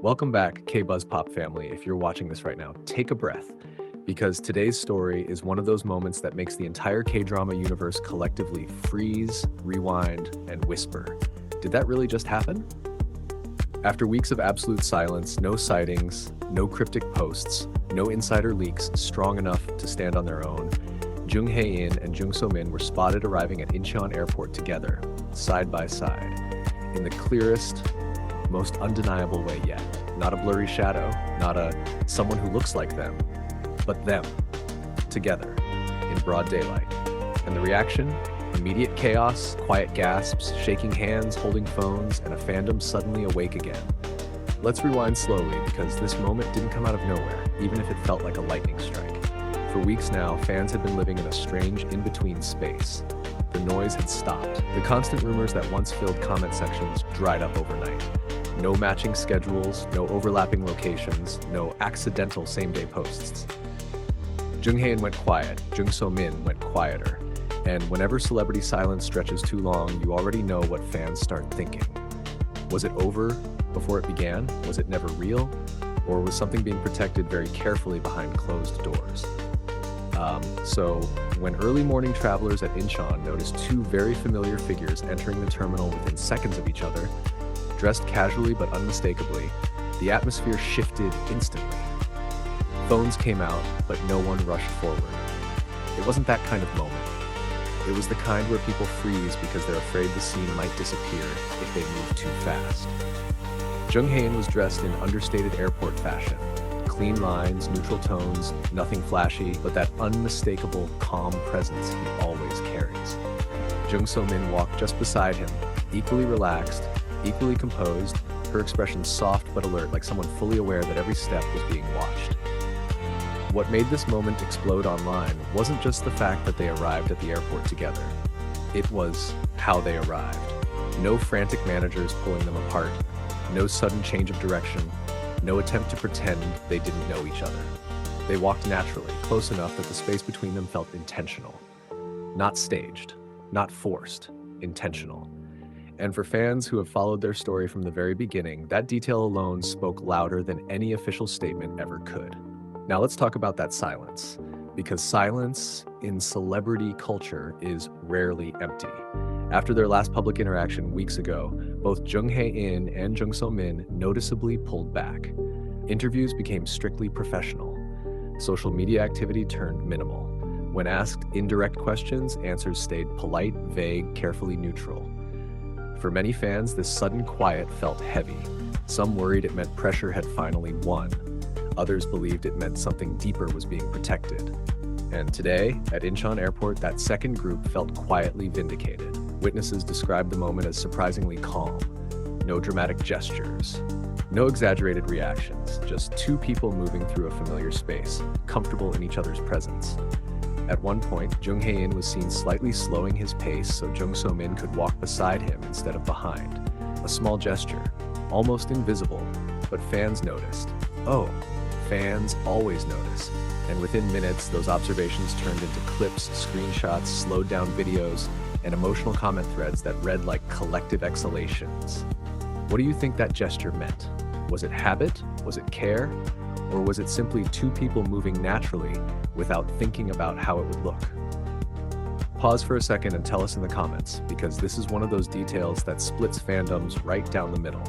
Welcome back, KBUZZPOP family. If you're watching this right now, take a breath, because today's story is one of those moments that makes the entire K-drama universe collectively freeze, rewind, and whisper. Did that really just happen? After weeks of absolute silence, no sightings, no cryptic posts, no insider leaks strong enough to stand on their own, Jung Hae-In and Jung SoMin were spotted arriving at Incheon Airport together, side by side, in the clearest, most undeniable way yet. Not a blurry shadow, not a someone who looks like them, but them, together, in broad daylight. And the reaction? Immediate chaos, quiet gasps, shaking hands, holding phones, and a fandom suddenly awake again. Let's rewind slowly, because this moment didn't come out of nowhere, even if it felt like a lightning strike. For weeks now, fans had been living in a strange in-between space. The noise had stopped. The constant rumors that once filled comment sections dried up overnight. No matching schedules, no overlapping locations, no accidental same-day posts. Jung Hae-In went quiet, Jung SoMin went quieter. And whenever celebrity silence stretches too long, you already know what fans start thinking. Was it over before it began? Was it never real? Or was something being protected very carefully behind closed doors? So when early morning travelers at Incheon noticed two very familiar figures entering the terminal within seconds of each other, dressed casually but unmistakably, the atmosphere shifted instantly. Phones came out, but no one rushed forward. It wasn't that kind of moment. It was the kind where people freeze because they're afraid the scene might disappear if they move too fast. Jung Hae-In was dressed in understated airport fashion. Clean lines, neutral tones, nothing flashy, but that unmistakable, calm presence he always carries. Jung SoMin walked just beside him, equally relaxed, equally composed, her expression soft but alert, like someone fully aware that every step was being watched. What made this moment explode online wasn't just the fact that they arrived at the airport together. It was how they arrived. No frantic managers pulling them apart, no sudden change of direction, no attempt to pretend they didn't know each other. They walked naturally, close enough that the space between them felt intentional. Not staged, not forced, intentional. And for fans who have followed their story from the very beginning, that detail alone spoke louder than any official statement ever could. Now let's talk about that silence, because silence in celebrity culture is rarely empty. After their last public interaction weeks ago, both Jung Hae-In and Jung SoMin noticeably pulled back. Interviews became strictly professional. Social media activity turned minimal. When asked indirect questions, answers stayed polite, vague, carefully neutral. For many fans, this sudden quiet felt heavy. Some worried it meant pressure had finally won. Others believed it meant something deeper was being protected. And today, at Incheon Airport, that second group felt quietly vindicated. Witnesses described the moment as surprisingly calm. No dramatic gestures, no exaggerated reactions, just two people moving through a familiar space, comfortable in each other's presence. At one point, Jung Hae-In was seen slightly slowing his pace so Jung SoMin could walk beside him instead of behind. A small gesture, almost invisible, but fans noticed. Oh, fans always notice. And within minutes, those observations turned into clips, screenshots, slowed down videos, and emotional comment threads that read like collective exhalations. What do you think that gesture meant? Was it habit? Was it care? Or was it simply two people moving naturally without thinking about how it would look? Pause for a second and tell us in the comments, because this is one of those details that splits fandoms right down the middle.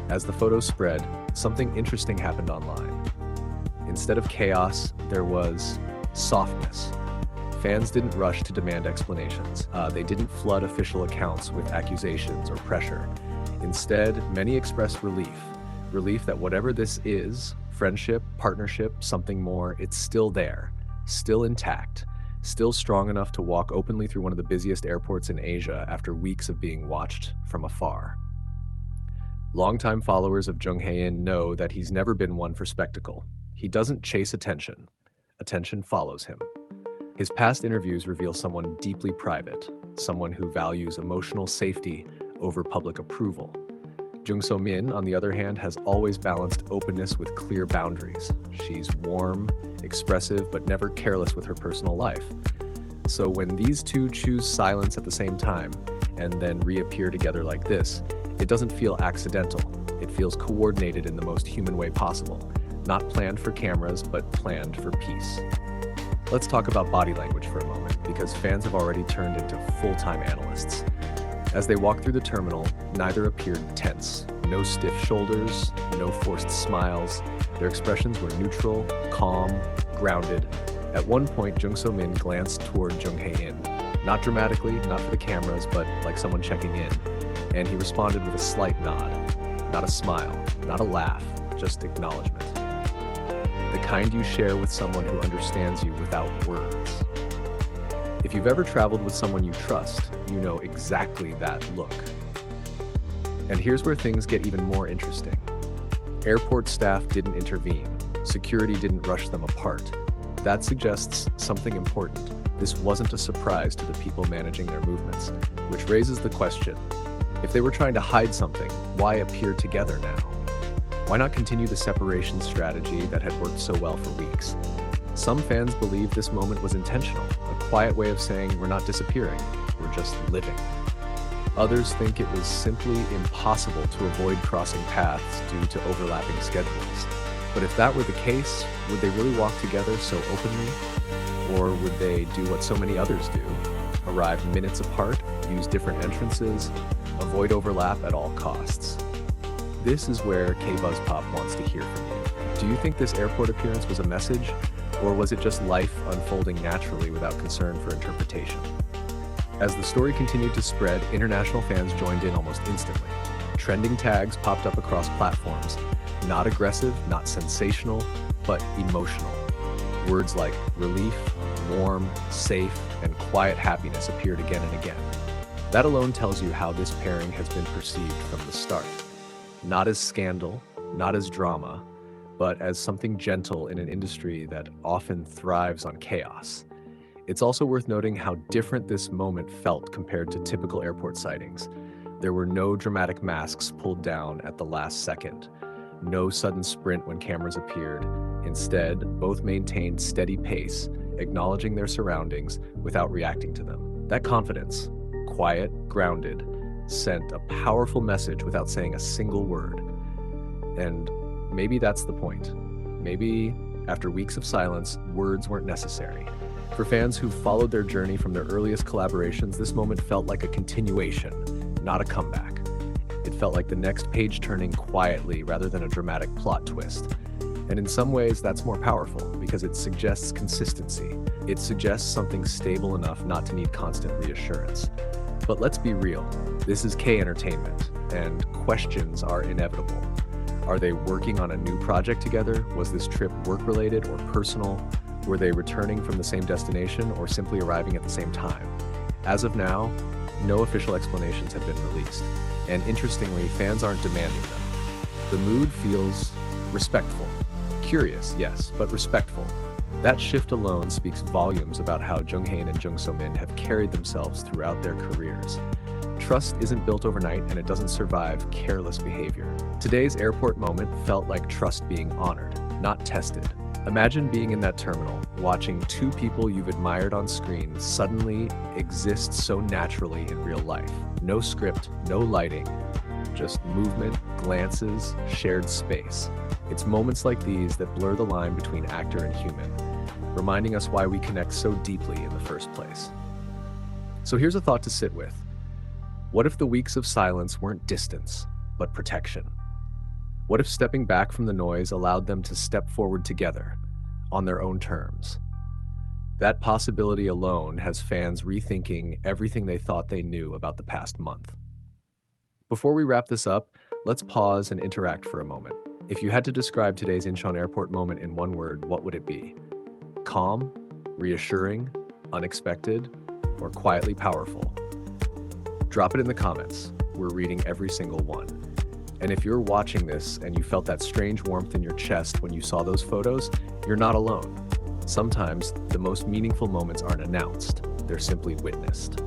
As the photos spread, something interesting happened online. Instead of chaos, there was softness. Fans didn't rush to demand explanations. They didn't flood official accounts with accusations or pressure. Instead, many expressed relief. Relief that whatever this is, friendship, partnership, something more, it's still there, still intact, still strong enough to walk openly through one of the busiest airports in Asia after weeks of being watched from afar. Longtime followers of Jung Hae-In know that he's never been one for spectacle. He doesn't chase attention. Attention follows him. His past interviews reveal someone deeply private, someone who values emotional safety over public approval. Jung SoMin, on the other hand, has always balanced openness with clear boundaries. She's warm, expressive, but never careless with her personal life. So when these two choose silence at the same time, and then reappear together like this, it doesn't feel accidental. It feels coordinated in the most human way possible, not planned for cameras, but planned for peace. Let's talk about body language for a moment, because fans have already turned into full-time analysts. As they walked through the terminal, neither appeared tense. No stiff shoulders, no forced smiles. Their expressions were neutral, calm, grounded. At one point, SoMin glanced toward Hae-In. Not dramatically, not for the cameras, but like someone checking in. And he responded with a slight nod. Not a smile, not a laugh, just acknowledgement. The kind you share with someone who understands you without words. If you've ever traveled with someone you trust, you know exactly that look. And here's where things get even more interesting. Airport staff didn't intervene. Security didn't rush them apart. That suggests something important. This wasn't a surprise to the people managing their movements, which raises the question, if they were trying to hide something, why appear together now? Why not continue the separation strategy that had worked so well for weeks? Some fans believe this moment was intentional, a quiet way of saying we're not disappearing, we're just living. Others think it was simply impossible to avoid crossing paths due to overlapping schedules. But if that were the case, would they really walk together so openly? Or would they do what so many others do? Arrive minutes apart, use different entrances, avoid overlap at all costs? This is where KBUZZPOP wants to hear from you. Do you think this airport appearance was a message? Or was it just life unfolding naturally without concern for interpretation? As the story continued to spread, international fans joined in almost instantly. Trending tags popped up across platforms. Not aggressive, not sensational, but emotional. Words like relief, warm, safe, and quiet happiness appeared again and again. That alone tells you how this pairing has been perceived from the start. Not as scandal, not as drama, but as something gentle in an industry that often thrives on chaos. It's also worth noting how different this moment felt compared to typical airport sightings. There were no dramatic masks pulled down at the last second, no sudden sprint when cameras appeared. Instead, both maintained steady pace, acknowledging their surroundings without reacting to them. That confidence, quiet, grounded, sent a powerful message without saying a single word. And maybe that's the point. Maybe, after weeks of silence, words weren't necessary. For fans who followed their journey from their earliest collaborations, this moment felt like a continuation, not a comeback. It felt like the next page turning quietly rather than a dramatic plot twist. And in some ways, that's more powerful because it suggests consistency. It suggests something stable enough not to need constant reassurance. But let's be real, this is K entertainment, and questions are inevitable. Are they working on a new project together? Was this trip work-related or personal? Were they returning from the same destination or simply arriving at the same time? As of now, no official explanations have been released. And interestingly, fans aren't demanding them. The mood feels respectful. Curious, yes, but respectful. That shift alone speaks volumes about how Hae-In and SoMin have carried themselves throughout their careers. Trust isn't built overnight, and it doesn't survive careless behavior. Today's airport moment felt like trust being honored, not tested. Imagine being in that terminal, watching two people you've admired on screen suddenly exist so naturally in real life. No script, no lighting, just movement, glances, shared space. It's moments like these that blur the line between actor and human, reminding us why we connect so deeply in the first place. So here's a thought to sit with. What if the weeks of silence weren't distance, but protection? What if stepping back from the noise allowed them to step forward together, on their own terms? That possibility alone has fans rethinking everything they thought they knew about the past month. Before we wrap this up, let's pause and interact for a moment. If you had to describe today's Incheon Airport moment in one word, what would it be? Calm, reassuring, unexpected, or quietly powerful? Drop it in the comments. We're reading every single one. And if you're watching this and you felt that strange warmth in your chest when you saw those photos, you're not alone. Sometimes the most meaningful moments aren't announced, they're simply witnessed.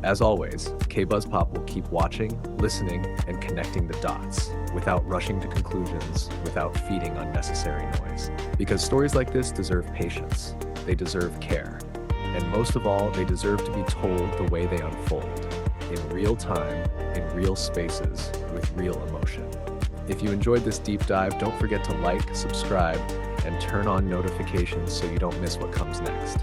As always, KBUZZPOP will keep watching, listening, and connecting the dots, without rushing to conclusions, without feeding unnecessary noise. Because stories like this deserve patience, they deserve care, and most of all, they deserve to be told the way they unfold, in real time, in real spaces, with real emotion. If you enjoyed this deep dive, don't forget to like, subscribe, and turn on notifications so you don't miss what comes next.